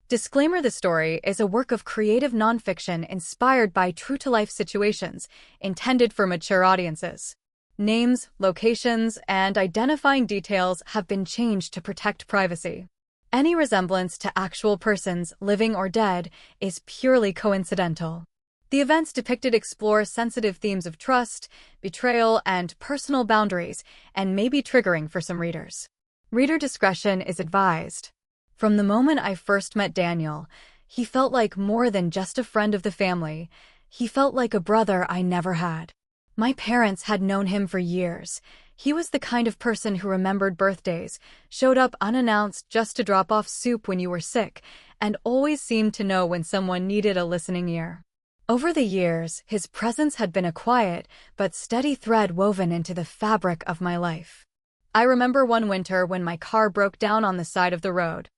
Disclaimer: the story is a work of creative nonfiction inspired by true-to-life situations intended for mature audiences. Names, locations, and identifying details have been changed to protect privacy. Any resemblance to actual persons, living or dead, is purely coincidental. The events depicted explore sensitive themes of trust, betrayal, and personal boundaries, and may be triggering for some readers. Reader discretion is advised. From the moment I first met Daniel, he felt like more than just a friend of the family. He felt like a brother I never had. My parents had known him for years. He was the kind of person who remembered birthdays, showed up unannounced just to drop off soup when you were sick, and always seemed to know when someone needed a listening ear. Over the years, his presence had been a quiet but steady thread woven into the fabric of my life. I remember one winter when my car broke down on the side of the road.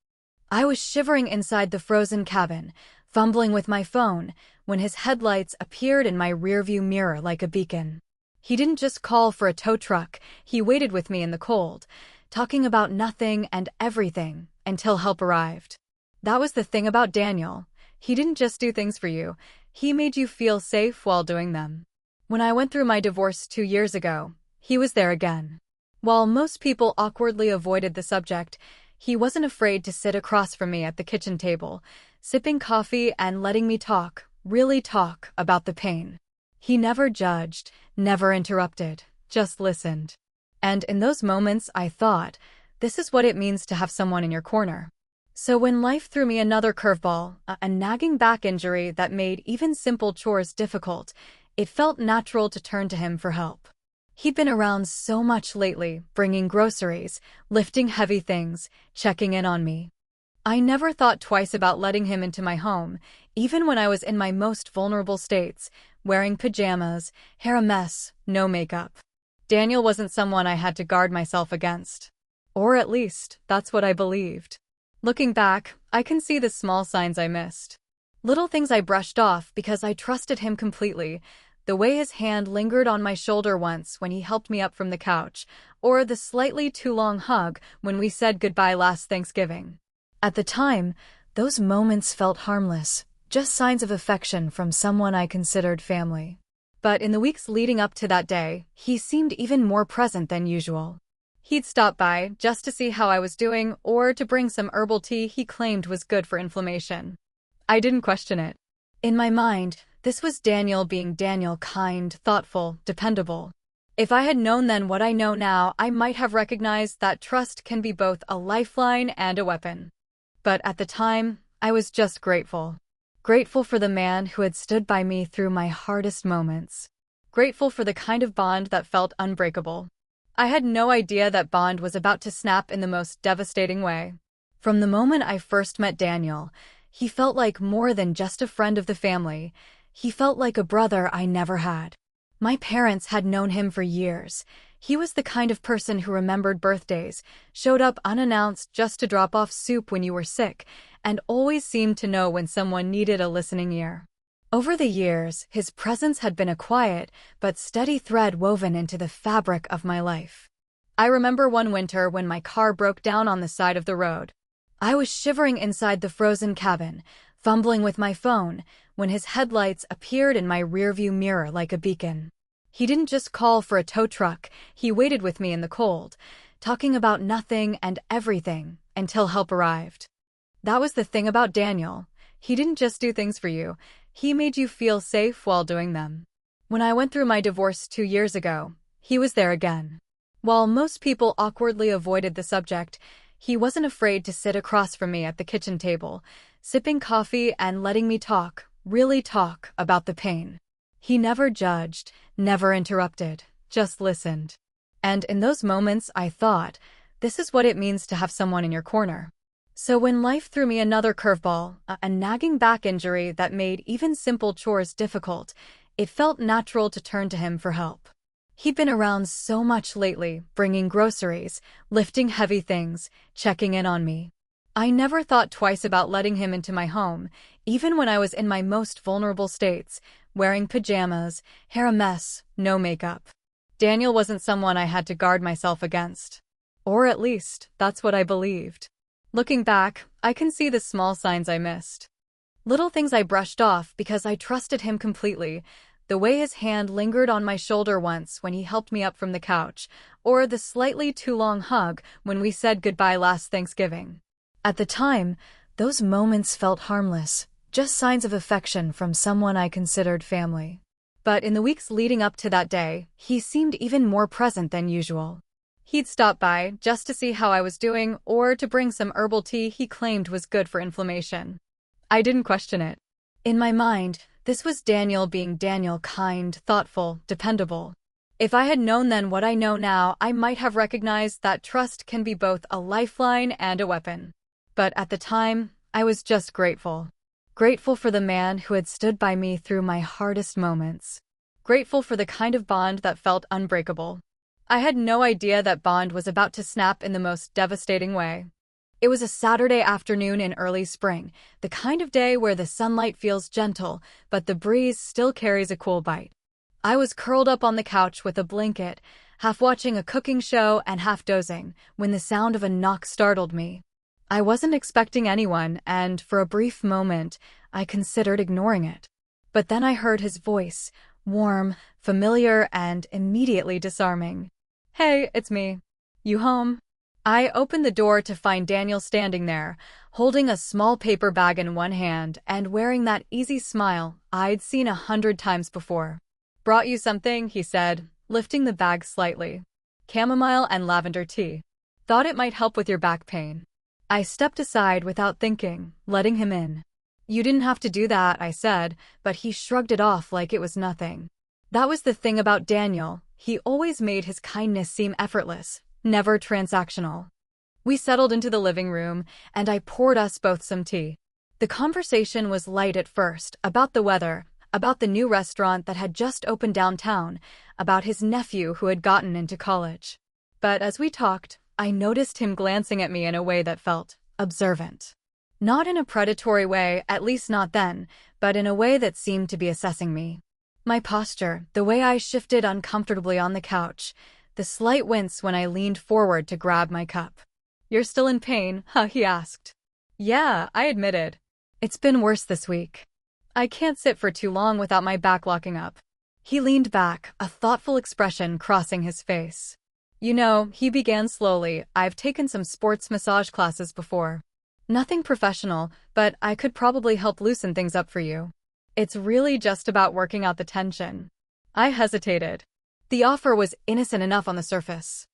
I was shivering inside the frozen cabin, fumbling with my phone, when his headlights appeared in my rearview mirror like a beacon. He didn't just call for a tow truck, he waited with me in the cold, talking about nothing and everything until help arrived. That was the thing about Daniel. He didn't just do things for you, he made you feel safe while doing them. When I went through my divorce 2 years ago, he was there again. While most people awkwardly avoided the subject, he wasn't afraid to sit across from me at the kitchen table, sipping coffee and letting me talk, really talk, about the pain. He never judged, never interrupted, just listened. And in those moments I thought, this is what it means to have someone in your corner. So when life threw me another curveball, a nagging back injury that made even simple chores difficult, it felt natural to turn to him for help. He'd been around so much lately, bringing groceries, lifting heavy things, checking in on me. I never thought twice about letting him into my home, even when I was in my most vulnerable states, wearing pajamas, hair a mess, no makeup. Daniel wasn't someone I had to guard myself against. Or at least, that's what I believed. Looking back, I can see the small signs I missed. Little things I brushed off because I trusted him completely. The way his hand lingered on my shoulder once when he helped me up from the couch, or the slightly too long hug when we said goodbye last Thanksgiving. At the time, those moments felt harmless, just signs of affection from someone I considered family. But in the weeks leading up to that day, he seemed even more present than usual. He'd stop by just to see how I was doing or to bring some herbal tea he claimed was good for inflammation. I didn't question it. In my mind, this was Daniel being Daniel, kind, thoughtful, dependable. If I had known then what I know now, I might have recognized that trust can be both a lifeline and a weapon. But at the time, I was just grateful. Grateful for the man who had stood by me through my hardest moments. Grateful for the kind of bond that felt unbreakable. I had no idea that bond was about to snap in the most devastating way. From the moment I first met Daniel, he felt like more than just a friend of the family. He felt like a brother I never had. My parents had known him for years. He was the kind of person who remembered birthdays, showed up unannounced just to drop off soup when you were sick, and always seemed to know when someone needed a listening ear. Over the years, his presence had been a quiet but steady thread woven into the fabric of my life. I remember one winter when my car broke down on the side of the road. I was shivering inside the frozen cabin, fumbling with my phone, when his headlights appeared in my rearview mirror like a beacon. He didn't just call for a tow truck, he waited with me in the cold, talking about nothing and everything until help arrived. That was the thing about Daniel. He didn't just do things for you, he made you feel safe while doing them. When I went through my divorce 2 years ago, he was there again. While most people awkwardly avoided the subject, he wasn't afraid to sit across from me at the kitchen table, sipping coffee and letting me talk, really talk, about the pain. He never judged, never interrupted, just listened. And in those moments I thought, this is what it means to have someone in your corner. So when life threw me another curveball, a nagging back injury that made even simple chores difficult, it felt natural to turn to him for help. He'd been around so much lately, bringing groceries, lifting heavy things, checking in on me. I never thought twice about letting him into my home, even when I was in my most vulnerable states, wearing pajamas, hair a mess, no makeup. Daniel wasn't someone I had to guard myself against. Or at least, that's what I believed. Looking back, I can see the small signs I missed. Little things I brushed off because I trusted him completely. The way his hand lingered on my shoulder once when he helped me up from the couch, or the slightly too long hug when we said goodbye last Thanksgiving. At the time, those moments felt harmless, just signs of affection from someone I considered family. But in the weeks leading up to that day, he seemed even more present than usual. He'd stop by just to see how I was doing or to bring some herbal tea he claimed was good for inflammation. I didn't question it. In my mind, this was Daniel being Daniel, kind, thoughtful, dependable. If I had known then what I know now, I might have recognized that trust can be both a lifeline and a weapon. But at the time, I was just grateful. Grateful for the man who had stood by me through my hardest moments. Grateful for the kind of bond that felt unbreakable. I had no idea that bond was about to snap in the most devastating way. It was a Saturday afternoon in early spring, the kind of day where the sunlight feels gentle, but the breeze still carries a cool bite. I was curled up on the couch with a blanket, half watching a cooking show and half dozing, when the sound of a knock startled me. I wasn't expecting anyone, and for a brief moment, I considered ignoring it. But then I heard his voice, warm, familiar, and immediately disarming. "Hey, it's me. You home?" I opened the door to find Daniel standing there, holding a small paper bag in one hand and wearing that easy smile I'd seen 100 times before. "Brought you something," he said, lifting the bag slightly. "Chamomile and lavender tea. Thought it might help with your back pain." I stepped aside without thinking, letting him in. "You didn't have to do that," I said, but he shrugged it off like it was nothing. That was the thing about Daniel. He always made his kindness seem effortless, never transactional. We settled into the living room, and I poured us both some tea. The conversation was light at first, about the weather, about the new restaurant that had just opened downtown, about his nephew who had gotten into college. But as we talked, I noticed him glancing at me in a way that felt observant. Not in a predatory way, at least not then, but in a way that seemed to be assessing me. My posture, the way I shifted uncomfortably on the couch, the slight wince when I leaned forward to grab my cup. "You're still in pain, huh?" he asked. "Yeah," I admitted. "It's been worse this week. I can't sit for too long without my back locking up." He leaned back, a thoughtful expression crossing his face. "You know," he began slowly, "I've taken some sports massage classes before. Nothing professional, but I could probably help loosen things up for you. It's really just about working out the tension." I hesitated. The offer was innocent enough on the surface.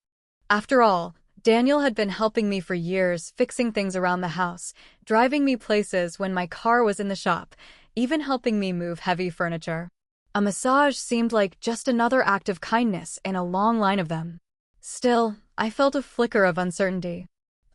After all, Daniel had been helping me for years, fixing things around the house, driving me places when my car was in the shop, even helping me move heavy furniture. A massage seemed like just another act of kindness in a long line of them. Still, I felt a flicker of uncertainty.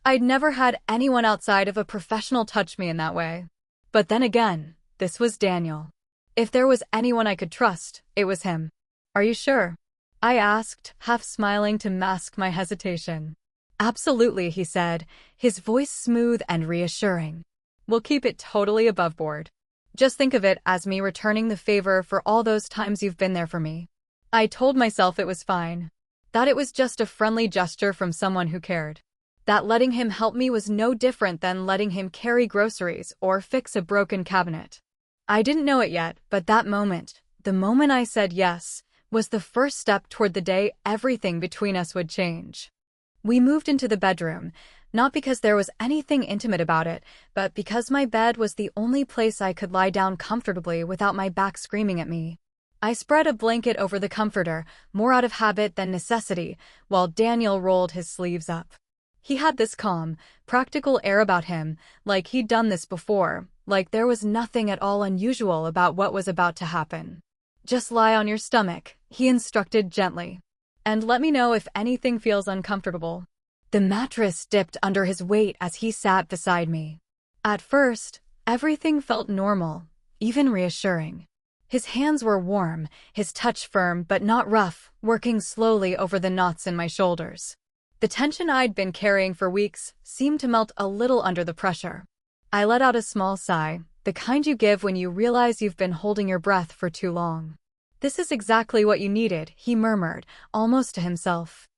I'd never had anyone outside of a professional touch me in that way. But then again, this was Daniel. If there was anyone I could trust, it was him. "Are you sure?" I asked, half smiling to mask my hesitation. "Absolutely," he said, his voice smooth and reassuring. "We'll keep it totally above board. Just think of it as me returning the favor for all those times you've been there for me." I told myself it was fine. That it was just a friendly gesture from someone who cared. That letting him help me was no different than letting him carry groceries or fix a broken cabinet. I didn't know it yet, but that moment, the moment I said yes, was the first step toward the day everything between us would change. We moved into the bedroom, not because there was anything intimate about it, but because my bed was the only place I could lie down comfortably without my back screaming at me. I spread a blanket over the comforter, more out of habit than necessity, while Daniel rolled his sleeves up. He had this calm, practical air about him, like he'd done this before, like there was nothing at all unusual about what was about to happen. "Just lie on your stomach," he instructed gently. "And let me know if anything feels uncomfortable." The mattress dipped under his weight as he sat beside me. At first, everything felt normal, even reassuring. His hands were warm, his touch firm but not rough, working slowly over the knots in my shoulders. The tension I'd been carrying for weeks seemed to melt a little under the pressure. I let out a small sigh, the kind you give when you realize you've been holding your breath for too long. "This is exactly what you needed," he murmured, almost to himself.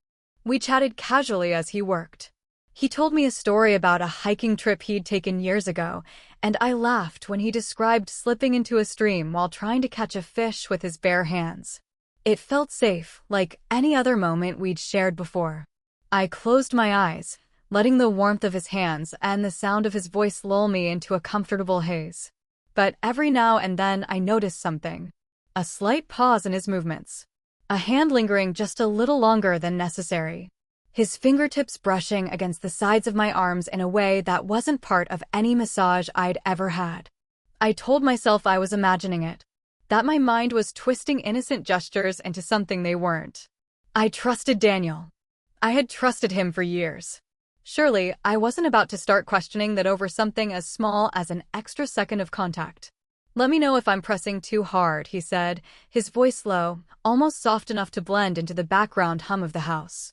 We chatted casually as he worked. He told me a story about a hiking trip he'd taken years ago, and I laughed when he described slipping into a stream while trying to catch a fish with his bare hands. It felt safe, like any other moment we'd shared before. I closed my eyes, letting the warmth of his hands and the sound of his voice lull me into a comfortable haze. But every now and then I noticed something. A slight pause in his movements. A hand lingering just a little longer than necessary. His fingertips brushing against the sides of my arms in a way that wasn't part of any massage I'd ever had. I told myself I was imagining it, that my mind was twisting innocent gestures into something they weren't. I trusted Daniel. I had trusted him for years. Surely, I wasn't about to start questioning that over something as small as an extra second of contact. "Let me know if I'm pressing too hard," he said, his voice low, almost soft enough to blend into the background hum of the house.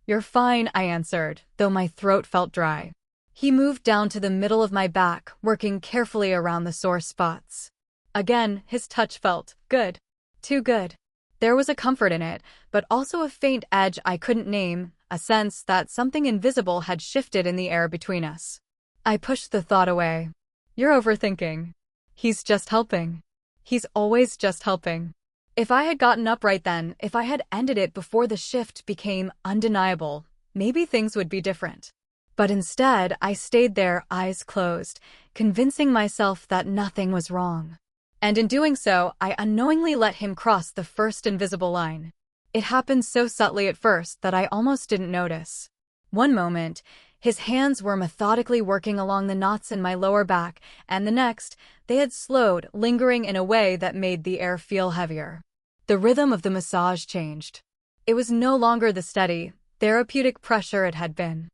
"You're fine," I answered, though my throat felt dry. He moved down to the middle of my back, working carefully around the sore spots. Again, his touch felt good. Too good. There was a comfort in it, but also a faint edge I couldn't name, a sense that something invisible had shifted in the air between us. I pushed the thought away. "You're overthinking. He's just helping. He's always just helping." If I had gotten up right then, if I had ended it before the shift became undeniable, maybe things would be different. But instead, I stayed there, eyes closed, convincing myself that nothing was wrong. And in doing so, I unknowingly let him cross the first invisible line. It happened so subtly at first that I almost didn't notice. One moment, his hands were methodically working along the knots in my lower back, and the next, they had slowed, lingering in a way that made the air feel heavier. The rhythm of the massage changed. It was no longer the steady, therapeutic pressure it had been.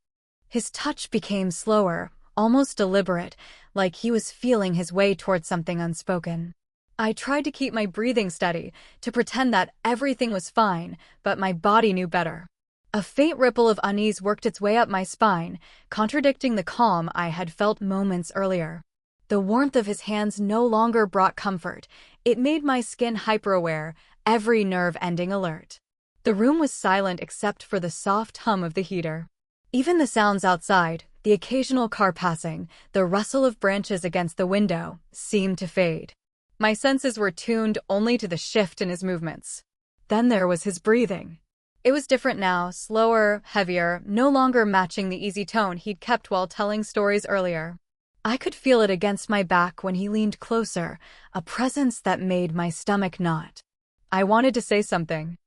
His touch became slower, almost deliberate, like he was feeling his way toward something unspoken. I tried to keep my breathing steady, to pretend that everything was fine, but my body knew better. A faint ripple of unease worked its way up my spine, contradicting the calm I had felt moments earlier. The warmth of his hands no longer brought comfort. It made my skin hyper-aware, every nerve ending alert. The room was silent except for the soft hum of the heater. Even the sounds outside, the occasional car passing, the rustle of branches against the window, seemed to fade. My senses were tuned only to the shift in his movements. Then there was his breathing. It was different now, slower, heavier, no longer matching the easy tone he'd kept while telling stories earlier. I could feel it against my back when he leaned closer, a presence that made my stomach knot. I wanted to say something.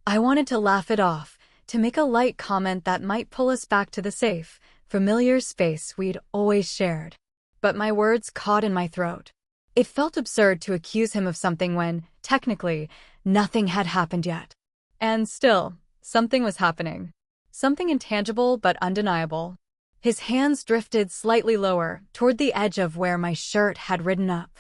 I wanted to laugh it off, to make a light comment that might pull us back to the safe, familiar space we'd always shared. But my words caught in my throat. It felt absurd to accuse him of something when, technically, nothing had happened yet. And still, something was happening. Something intangible but undeniable. His hands drifted slightly lower, toward the edge of where my shirt had ridden up.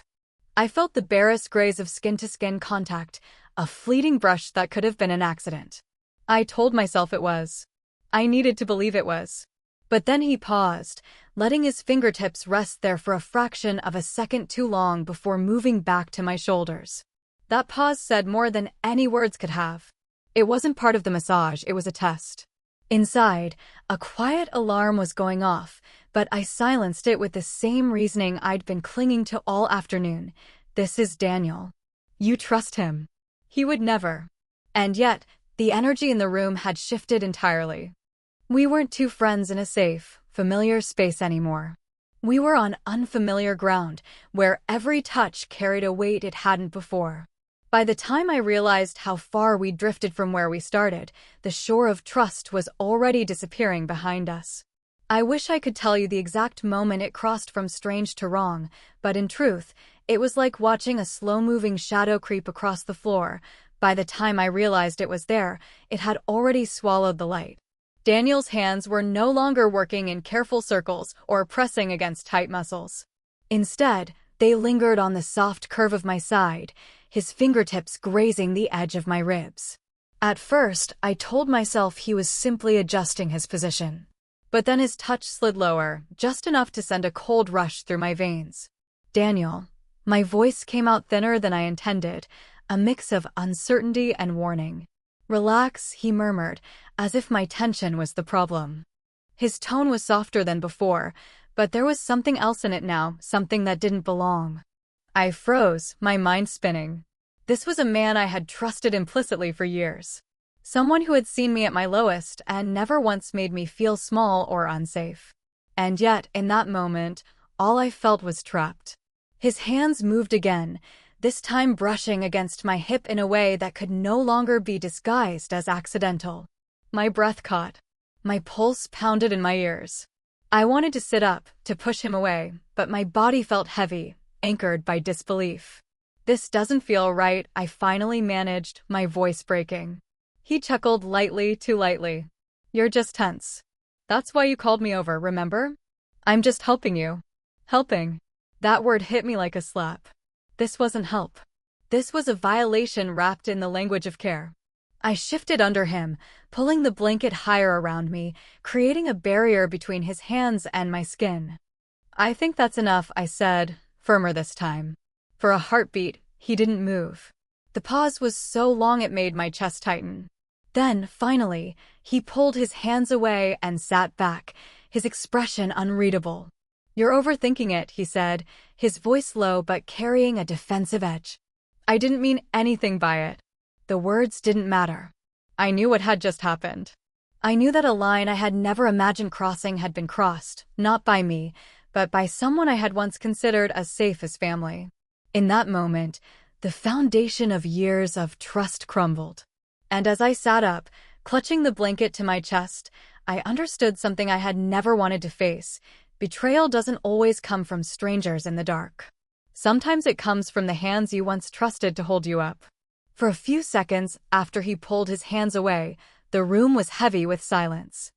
I felt the barest graze of skin-to-skin contact, a fleeting brush that could have been an accident. I told myself it was. I needed to believe it was. But then he paused, letting his fingertips rest there for a fraction of a second too long before moving back to my shoulders. That pause said more than any words could have. It wasn't part of the massage, it was a test. Inside, a quiet alarm was going off, but I silenced it with the same reasoning I'd been clinging to all afternoon. This is Daniel. You trust him. He would never. And yet, the energy in the room had shifted entirely. We weren't two friends in a safe, familiar space anymore. We were on unfamiliar ground, where every touch carried a weight it hadn't before. By the time I realized how far we'd drifted from where we started, the shore of trust was already disappearing behind us. I wish I could tell you the exact moment it crossed from strange to wrong, but in truth, it was like watching a slow-moving shadow creep across the floor. By the time I realized it was there, it had already swallowed the light. Daniel's hands were no longer working in careful circles or pressing against tight muscles. Instead, they lingered on the soft curve of my side, his fingertips grazing the edge of my ribs. At first, I told myself he was simply adjusting his position. But then his touch slid lower, just enough to send a cold rush through my veins. "Daniel." My voice came out thinner than I intended, a mix of uncertainty and warning. "Relax," he murmured, as if my tension was the problem. His tone was softer than before, but there was something else in it now, something that didn't belong. I froze, my mind spinning. This was a man I had trusted implicitly for years. Someone who had seen me at my lowest and never once made me feel small or unsafe. And yet, in that moment, all I felt was trapped. His hands moved again, this time brushing against my hip in a way that could no longer be disguised as accidental. My breath caught. My pulse pounded in my ears. I wanted to sit up, to push him away, but my body felt heavy, anchored by disbelief. "This doesn't feel right," I finally managed, my voice breaking. He chuckled lightly, too lightly. "You're just tense. That's why you called me over, remember? I'm just helping you." Helping. That word hit me like a slap. This wasn't help. This was a violation wrapped in the language of care. I shifted under him, pulling the blanket higher around me, creating a barrier between his hands and my skin. "I think that's enough," I said, firmer this time. For a heartbeat, he didn't move. The pause was so long it made my chest tighten. Then, finally, he pulled his hands away and sat back, his expression unreadable. "You're overthinking it," he said, his voice low but carrying a defensive edge. I didn't mean anything by it. The words didn't matter. I knew what had just happened. I knew that a line I had never imagined crossing had been crossed, not by me, but by someone I had once considered as safe as family. In that moment, the foundation of years of trust crumbled. And as I sat up, clutching the blanket to my chest, I understood something I had never wanted to face. Betrayal doesn't always come from strangers in the dark. Sometimes it comes from the hands you once trusted to hold you up. For a few seconds after he pulled his hands away, the room was heavy with silence.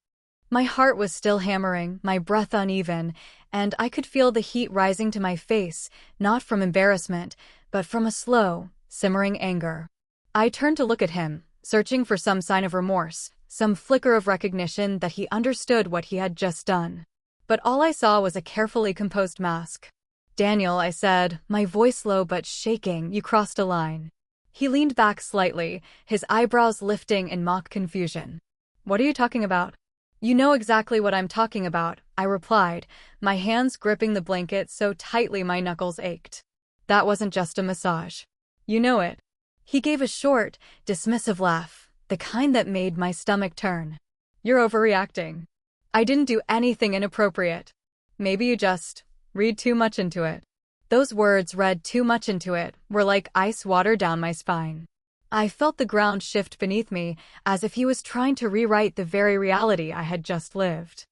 My heart was still hammering, my breath uneven, and I could feel the heat rising to my face, not from embarrassment, but from a slow, simmering anger. I turned to look at him, searching for some sign of remorse, some flicker of recognition that he understood what he had just done. But all I saw was a carefully composed mask. "Daniel," I said, my voice low but shaking, "you crossed a line." He leaned back slightly, his eyebrows lifting in mock confusion. "What are you talking about?" "You know exactly what I'm talking about," I replied, my hands gripping the blanket so tightly my knuckles ached. "That wasn't just a massage. You know it." He gave a short, dismissive laugh, the kind that made my stomach turn. "You're overreacting. I didn't do anything inappropriate. Maybe you just read too much into it." Those words, "read too much into it," were like ice water down my spine. I felt the ground shift beneath me, as if he was trying to rewrite the very reality I had just lived.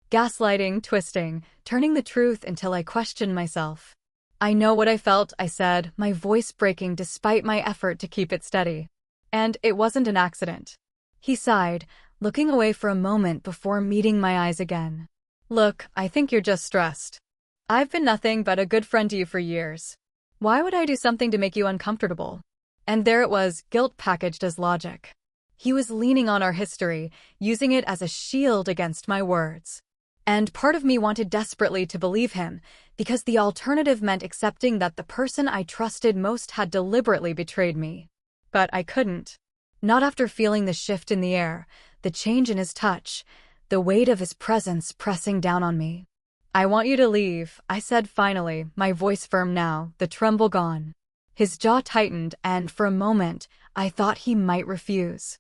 Gaslighting, twisting, turning the truth until I questioned myself. "I know what I felt," I said, my voice breaking despite my effort to keep it steady. "And it wasn't an accident." He sighed, looking away for a moment before meeting my eyes again. "Look, I think you're just stressed. I've been nothing but a good friend to you for years. Why would I do something to make you uncomfortable?" And there it was, guilt packaged as logic. He was leaning on our history, using it as a shield against my words. And part of me wanted desperately to believe him, because the alternative meant accepting that the person I trusted most had deliberately betrayed me. But I couldn't. Not after feeling the shift in the air, the change in his touch, the weight of his presence pressing down on me. "I want you to leave," I said finally, my voice firm now, the tremble gone. His jaw tightened, and for a moment, I thought he might refuse.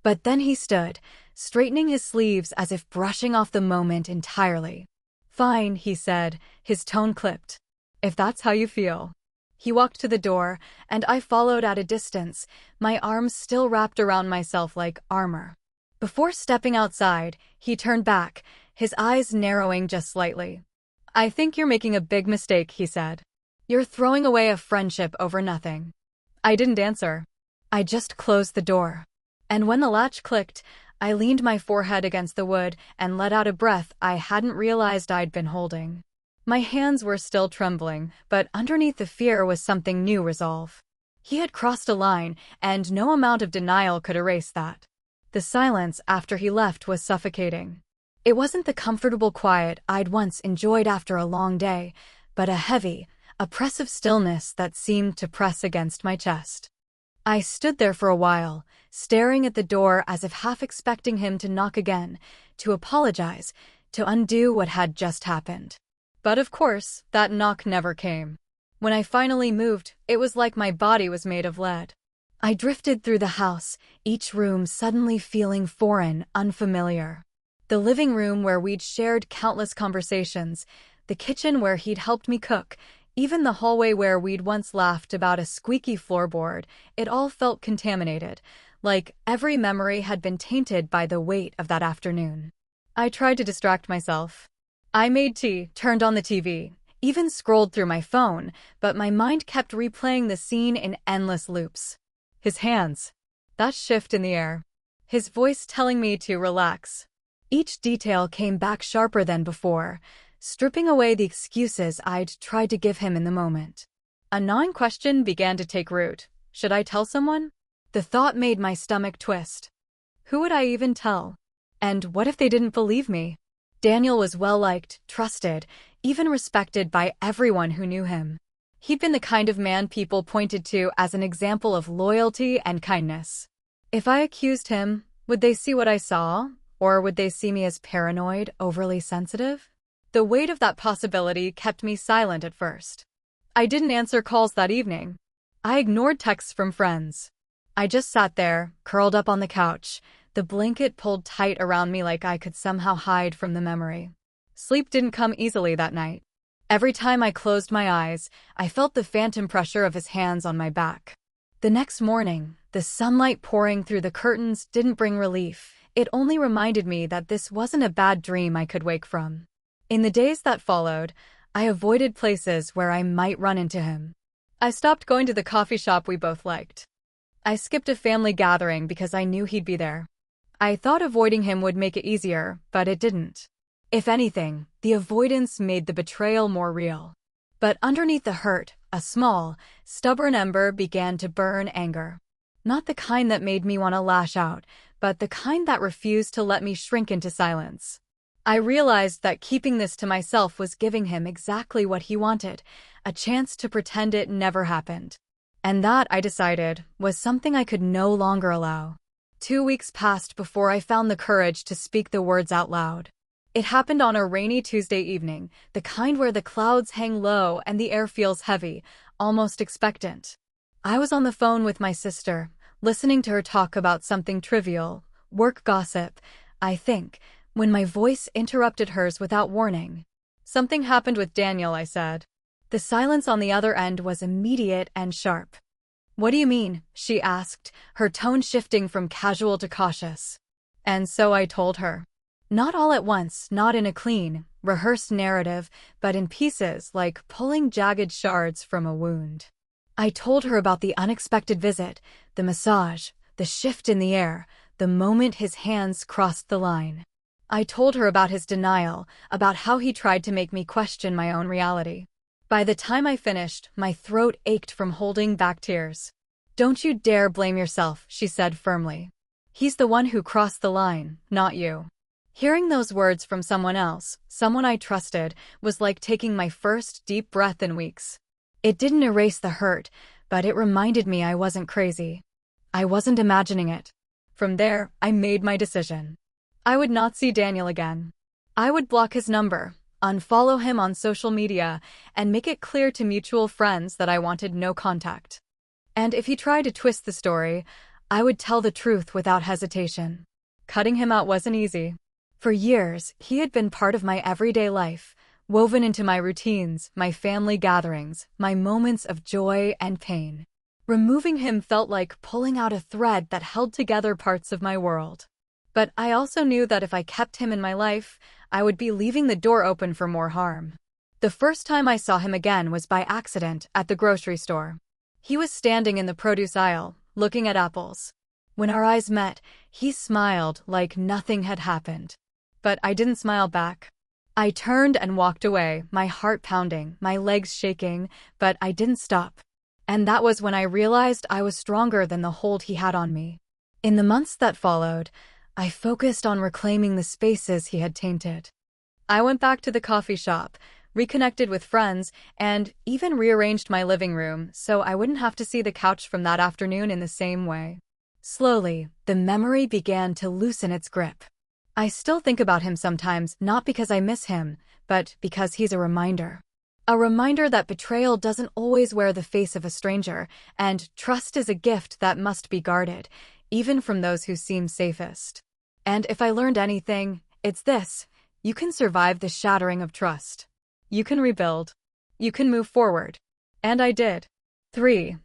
But then he stood, straightening his sleeves as if brushing off the moment entirely. "Fine," he said, his tone clipped. "If that's how you feel." He walked to the door, and I followed at a distance, my arms still wrapped around myself like armor. Before stepping outside, he turned back, his eyes narrowing just slightly. "I think you're making a big mistake," he said. "You're throwing away a friendship over nothing." I didn't answer. I just closed the door. And when the latch clicked, I leaned my forehead against the wood and let out a breath I hadn't realized I'd been holding. My hands were still trembling, but underneath the fear was something new: resolve. He had crossed a line, and no amount of denial could erase that. The silence after he left was suffocating. It wasn't the comfortable quiet I'd once enjoyed after a long day, but a heavy, oppressive stillness that seemed to press against my chest. I stood there for a while, staring at the door as if half expecting him to knock again, to apologize, to undo what had just happened. But of course, that knock never came. When I finally moved, it was like my body was made of lead. I drifted through the house, each room suddenly feeling foreign, unfamiliar. The living room where we'd shared countless conversations, the kitchen where he'd helped me cook, even the hallway where we'd once laughed about a squeaky floorboard, it all felt contaminated, like every memory had been tainted by the weight of that afternoon. I tried to distract myself. I made tea, turned on the TV, even scrolled through my phone, but my mind kept replaying the scene in endless loops. His hands. That shift in the air. His voice telling me to relax. Each detail came back sharper than before, stripping away the excuses I'd tried to give him in the moment. A gnawing question began to take root. Should I tell someone? The thought made my stomach twist. Who would I even tell? And what if they didn't believe me? Daniel was well-liked, trusted, even respected by everyone who knew him. He'd been the kind of man people pointed to as an example of loyalty and kindness. If I accused him, would they see what I saw? Or would they see me as paranoid, overly sensitive? The weight of that possibility kept me silent at first. I didn't answer calls that evening. I ignored texts from friends. I just sat there, curled up on the couch, the blanket pulled tight around me like I could somehow hide from the memory. Sleep didn't come easily that night. Every time I closed my eyes, I felt the phantom pressure of his hands on my back. The next morning, the sunlight pouring through the curtains didn't bring relief. It only reminded me that this wasn't a bad dream I could wake from. In the days that followed, I avoided places where I might run into him. I stopped going to the coffee shop we both liked. I skipped a family gathering because I knew he'd be there. I thought avoiding him would make it easier, but it didn't. If anything, the avoidance made the betrayal more real. But underneath the hurt, a small, stubborn ember began to burn anger. Not the kind that made me want to lash out, but the kind that refused to let me shrink into silence. I realized that keeping this to myself was giving him exactly what he wanted, a chance to pretend it never happened. And that, I decided, was something I could no longer allow. 2 weeks passed before I found the courage to speak the words out loud. It happened on a rainy Tuesday evening, the kind where the clouds hang low and the air feels heavy, almost expectant. I was on the phone with my sister, listening to her talk about something trivial, work gossip, I think, when my voice interrupted hers without warning. Something happened with Daniel, I said. The silence on the other end was immediate and sharp. What do you mean? She asked, her tone shifting from casual to cautious. And so I told her. Not all at once, not in a clean, rehearsed narrative, but in pieces like pulling jagged shards from a wound. I told her about the unexpected visit, the massage, the shift in the air, the moment his hands crossed the line. I told her about his denial, about how he tried to make me question my own reality. By the time I finished, my throat ached from holding back tears. Don't you dare blame yourself, she said firmly. He's the one who crossed the line, not you. Hearing those words from someone else, someone I trusted, was like taking my first deep breath in weeks. It didn't erase the hurt, but it reminded me I wasn't crazy. I wasn't imagining it. From there, I made my decision. I would not see Daniel again. I would block his number, unfollow him on social media, and make it clear to mutual friends that I wanted no contact. And if he tried to twist the story, I would tell the truth without hesitation. Cutting him out wasn't easy. For years, he had been part of my everyday life, woven into my routines, my family gatherings, my moments of joy and pain. Removing him felt like pulling out a thread that held together parts of my world. But I also knew that if I kept him in my life, I would be leaving the door open for more harm. The first time I saw him again was by accident at the grocery store. He was standing in the produce aisle, looking at apples. When our eyes met, he smiled like nothing had happened. But I didn't smile back. I turned and walked away, my heart pounding, my legs shaking, but I didn't stop. And that was when I realized I was stronger than the hold he had on me. In the months that followed, I focused on reclaiming the spaces he had tainted. I went back to the coffee shop, reconnected with friends, and even rearranged my living room so I wouldn't have to see the couch from that afternoon in the same way. Slowly, the memory began to loosen its grip. I still think about him sometimes, not because I miss him, but because he's a reminder. A reminder that betrayal doesn't always wear the face of a stranger, and trust is a gift that must be guarded, even from those who seem safest. And if I learned anything, it's this: you can survive the shattering of trust. You can rebuild. You can move forward. And I did. 3.